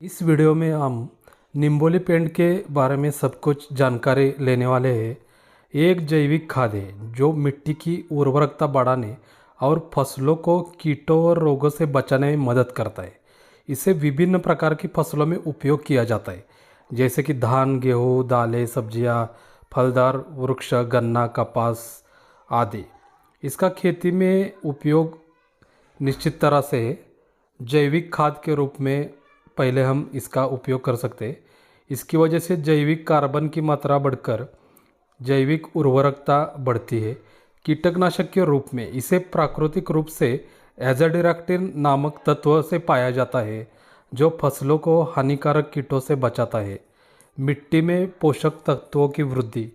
इस वीडियो में हम निम्बोली पेंट के बारे में सब कुछ जानकारी लेने वाले हैं। एक जैविक खाद है जो मिट्टी की उर्वरकता बढ़ाने और फसलों को कीटों और रोगों से बचाने में मदद करता है। इसे विभिन्न प्रकार की फसलों में उपयोग किया जाता है, जैसे कि धान, गेहूँ, दालें, सब्जियाँ, फलदार वृक्ष, गन्ना, कपास आदि। इसका खेती में उपयोग निश्चित तरह से जैविक खाद के रूप में पहले हम इसका उपयोग कर सकते हैं। इसकी वजह से जैविक कार्बन की मात्रा बढ़कर जैविक उर्वरकता बढ़ती है। कीटनाशक के रूप में इसे प्राकृतिक रूप से एजाडिरेक्टिन नामक तत्व से पाया जाता है, जो फसलों को हानिकारक कीटों से बचाता है। मिट्टी में पोषक तत्वों की वृद्धि,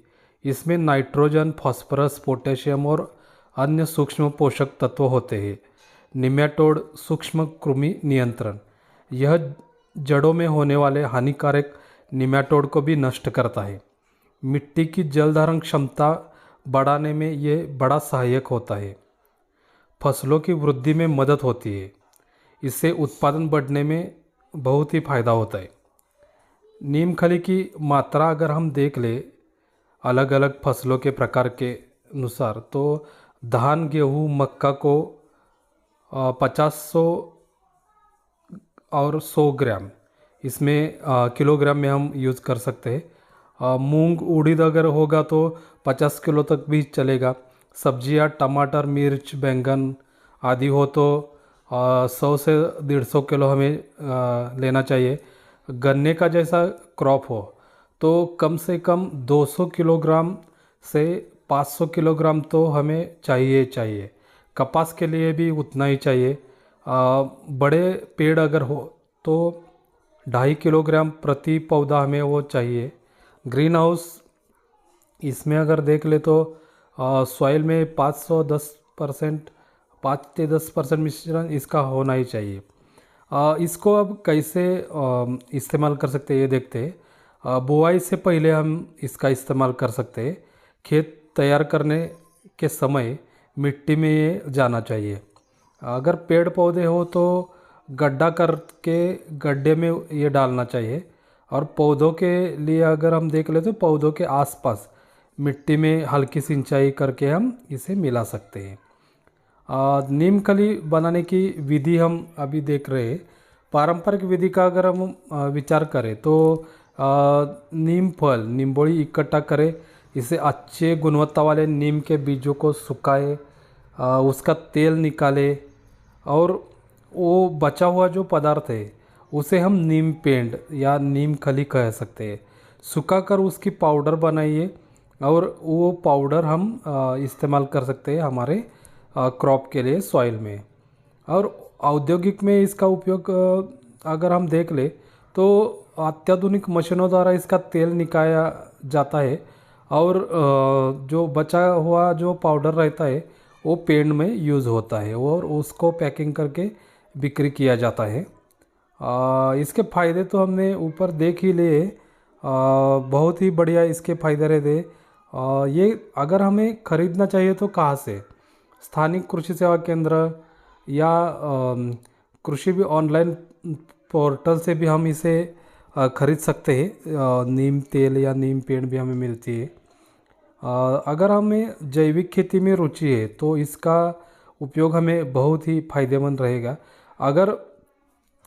इसमें नाइट्रोजन, फास्फोरस, पोटेशियम और अन्य सूक्ष्म पोषक तत्व होते हैं। निमेटोड सूक्ष्म कृमि नियंत्रण, यह जड़ों में होने वाले हानिकारक निमेटोड को भी नष्ट करता है। मिट्टी की जल धारण क्षमता बढ़ाने में ये बड़ा सहायक होता है। फसलों की वृद्धि में मदद होती है। इससे उत्पादन बढ़ने में बहुत ही फायदा होता है। नीम खली की मात्रा अगर हम देख ले अलग अलग फसलों के प्रकार के अनुसार, तो धान, गेहूँ, मक्का को 50-100 और 100 ग्राम इसमें किलोग्राम में हम यूज़ कर सकते हैं। मूंग, उड़ीद अगर होगा तो 50 किलो तक भी चलेगा। सब्जियां, टमाटर, मिर्च, बैंगन आदि हो तो 100 से 150 किलो हमें लेना चाहिए। गन्ने का जैसा क्रॉप हो तो कम से कम 200 किलोग्राम से 500 किलोग्राम तो हमें चाहिए। कपास के लिए भी उतना ही चाहिए। बड़े पेड़ अगर हो तो 2.5 किलोग्राम प्रति पौधा हमें वो चाहिए। ग्रीन हाउस, इसमें अगर देख ले तो सॉइल में 510% 5 से 10% मिश्रण इसका होना ही चाहिए। इसको अब कैसे इस्तेमाल कर सकते हैं ये देखते हैं। बुआई से पहले हम इसका इस्तेमाल कर सकते हैं। खेत तैयार करने के समय मिट्टी में ये जाना चाहिए। अगर पेड़ पौधे हो तो गड्ढा करके गड्ढे में ये डालना चाहिए। और पौधों के लिए अगर हम देख ले तो पौधों के आसपास मिट्टी में हल्की सिंचाई करके हम इसे मिला सकते हैं। नीम खली बनाने की विधि हम अभी देख रहे हैं। पारंपरिक विधि का अगर हम विचार करें तो नीम फल, निम्बोली इकट्ठा करें। इसे अच्छे गुणवत्ता वाले नीम के बीजों को सुखाए, उसका तेल निकाले और वो बचा हुआ जो पदार्थ है उसे हम नीम पेंट या नीम खली कह सकते हैं। सुखाकर उसकी पाउडर बनाइए और वो पाउडर हम इस्तेमाल कर सकते हैं हमारे क्रॉप के लिए सॉइल में। और औद्योगिक में इसका उपयोग अगर हम देख ले तो अत्याधुनिक मशीनों द्वारा इसका तेल निकाला जाता है और जो बचा हुआ जो पाउडर रहता है वो पेंट में यूज़ होता है और उसको पैकिंग करके बिक्री किया जाता है। इसके फ़ायदे तो हमने ऊपर देख ही लिए। बहुत ही बढ़िया इसके फ़ायदे रहते। ये अगर हमें ख़रीदना चाहिए तो कहाँ से? स्थानीय कृषि सेवा केंद्र या कृषि भी ऑनलाइन पोर्टल से भी हम इसे खरीद सकते हैं। नीम तेल या नीम पेंट भी हमें मिलती है। अगर हमें जैविक खेती में रुचि है तो इसका उपयोग हमें बहुत ही फायदेमंद रहेगा। अगर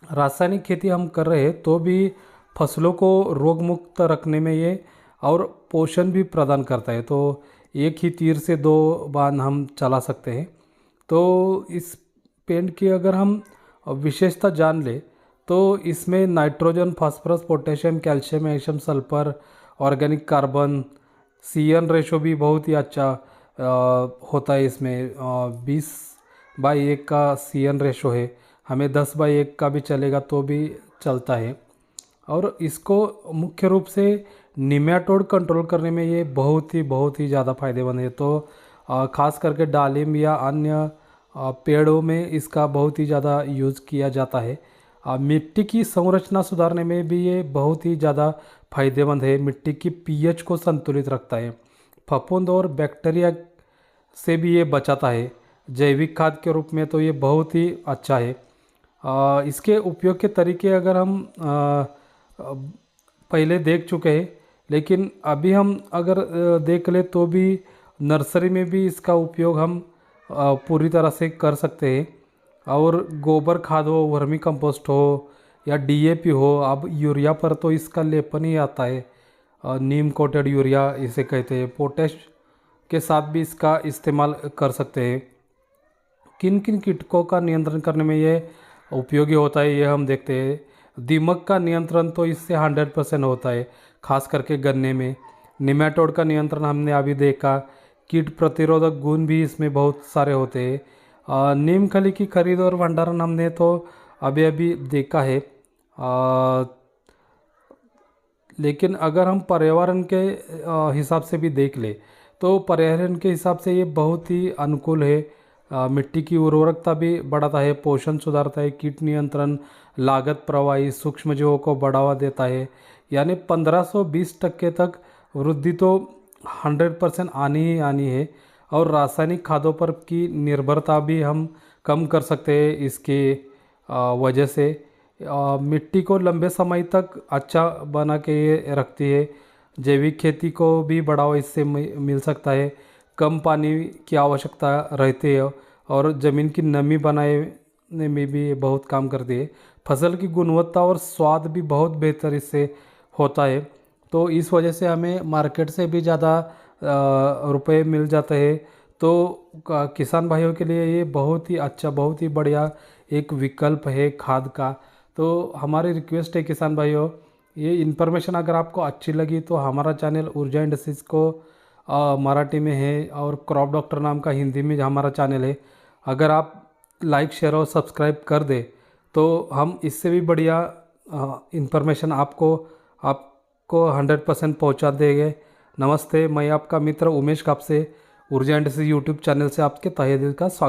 रासायनिक खेती हम कर रहे हैं तो भी फसलों को रोग मुक्त रखने में ये और पोषण भी प्रदान करता है। तो एक ही तीर से दो बाण हम चला सकते हैं। तो इस पेंट की अगर हम विशेषता जान ले तो इसमें nitrogen, phosphorus, potassium, calcium, magnesium, sulphur, organic carbon, CN ratio भी बहुत ही अच्छा होता है। इसमें 20/1 का CN रेशो है। हमें 10/1 का भी चलेगा तो भी चलता है। और इसको मुख्य रूप से निमेटोड कंट्रोल करने में ये बहुत ही ज़्यादा फायदेमंद है। तो ख़ास करके दालिम या अन्य पेड़ों में इसका बहुत ही ज़्यादा यूज़ किया जाता है। मिट्टी की संरचना सुधारने में भी ये बहुत ही ज़्यादा फायदेमंद है। मिट्टी की pH को संतुलित रखता है। फफूंद और बैक्टीरिया से भी ये बचाता है। जैविक खाद के रूप में तो ये बहुत ही अच्छा है। इसके उपयोग के तरीके अगर हम पहले देख चुके हैं, लेकिन अभी हम अगर देख ले तो भी नर्सरी में भी इसका उपयोग हम पूरी तरह से कर सकते हैं। और गोबर खाद हो, वर्मी कंपोस्ट हो या डीएपी हो, अब यूरिया पर तो इसका लेपन ही आता है, नीम कोटेड यूरिया इसे कहते हैं। पोटैश के साथ भी इसका इस्तेमाल कर सकते हैं। किन किन कीटकों का नियंत्रण करने में ये उपयोगी होता है ये हम देखते हैं। दीमक का नियंत्रण तो इससे 100% होता है, खास करके गन्ने में। निमेटोड का नियंत्रण हमने अभी देखा। कीट प्रतिरोधक गुण भी इसमें बहुत सारे होते हैं। नीम खली की खरीद और भंडारण हमने तो अभी अभी देखा है। लेकिन अगर हम पर्यावरण के हिसाब से भी देख ले तो पर्यावरण के हिसाब से ये बहुत ही अनुकूल है। मिट्टी की उर्वरकता भी बढ़ाता है, पोषण सुधारता है, कीट नियंत्रण, लागत प्रवाही, सूक्ष्मजीवों को बढ़ावा देता है। यानी 1520% तक वृद्धि तो 100% आनी ही आनी है। और रासायनिक खादों पर की निर्भरता भी हम कम कर सकते हैं इसके वजह से। मिट्टी को लंबे समय तक अच्छा बना के ये रखती है। जैविक खेती को भी बढ़ावा इससे मिल सकता है। कम पानी की आवश्यकता रहती है और ज़मीन की नमी बनाने में भी ये बहुत काम करती है। फसल की गुणवत्ता और स्वाद भी बहुत बेहतर इससे होता है। तो इस वजह से हमें मार्केट से भी ज़्यादा रुपए मिल जाते हैं। तो किसान भाइयों के लिए ये बहुत ही अच्छा, बहुत ही बढ़िया एक विकल्प है खाद का। तो हमारी रिक्वेस्ट है किसान भाइयों, ये इन्फॉर्मेशन अगर आपको अच्छी लगी तो हमारा चैनल ऊर्जा इंडस्ट्रीज़ को मराठी में है और क्रॉप डॉक्टर नाम का हिंदी में हमारा चैनल है। अगर आप लाइक, शेयर और सब्सक्राइब कर दे तो हम इससे भी बढ़िया इन्फॉर्मेशन आपको 100% पहुंचा देंगे। नमस्ते, मैं आपका मित्र उमेश कापसे ऊर्जा इंडस्ट्री यूट्यूब चैनल से आपके तहे दिल का स्वागत।